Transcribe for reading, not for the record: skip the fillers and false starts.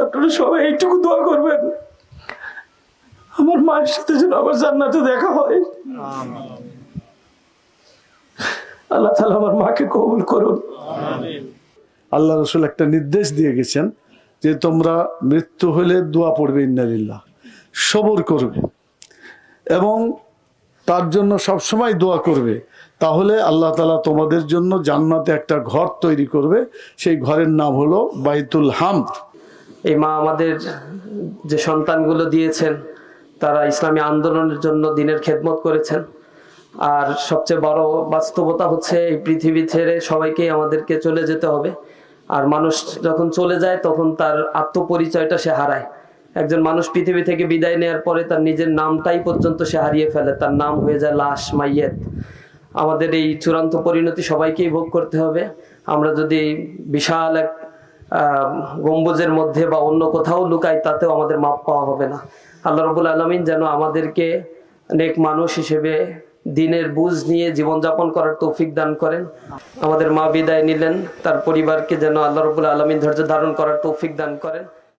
আপনারা সবাই এইটুকু দোয়া করবেন, আমার মায়ের সাথে যেন আমার জান্নাতে দেখা হয়। আল্লাহ তাআলা আমার মাকে কবুল করুন। আল্লাহ রসুল একটা নির্দেশ দিয়ে গেছেন যে তোমরা মৃত্যু হলে দোয়া পড়বে ইন্নালিল্লাহ, সবর করবে এবং তার জন্য সবসময় দোয়া করবে, তাহলে আল্লাহ তাআলা তোমাদের জন্য জান্নাতে একটা ঘর তৈরি করবে। সেই ঘরের নাম হলো বাইতুল হামদ। এই মা আমাদের যে সন্তানগুলো দিয়েছেন, তারা ইসলামী আন্দোলনের জন্য দিনের খেদমত করেছেন। আর সবচেয়ে বড় বাস্তবতা হচ্ছে এই পৃথিবী ছেড়ে সবাইকেই আমাদেরকে চলে যেতে হবে। আর মানুষ যখন চলে যায় তখন তার আত্মপরিচয়টা সে হারায়। একজন মানুষ পৃথিবী থেকে বিদায় নেওয়ার পরে তার নিজের নামটাই পর্যন্ত সে হারিয়ে ফেলে, তার নাম হয়ে যায় লাশ, মাইয়েত। আমাদের এই চূড়ান্ত পরিণতি সবাইকেই ভোগ করতে হবে। আমরা যদি বিশাল এক গম্বুজের মধ্যে বা অন্য কোথাও লুকাই, তাতেও আমাদের মাপ পাওয়া হবে না। আল্লাহ রাব্বুল আলামিন যেন আমাদেরকে নেক মানুষ হিসেবে দিনের বুঝ নিয়ে জীবনযাপন করার তৌফিক দান করেন। আমাদের মা বিদায় নিলেন, তার পরিবারকে যেন আল্লাহ রাব্বুল আলামিন ধৈর্য ধারণ করার তৌফিক দান করেন।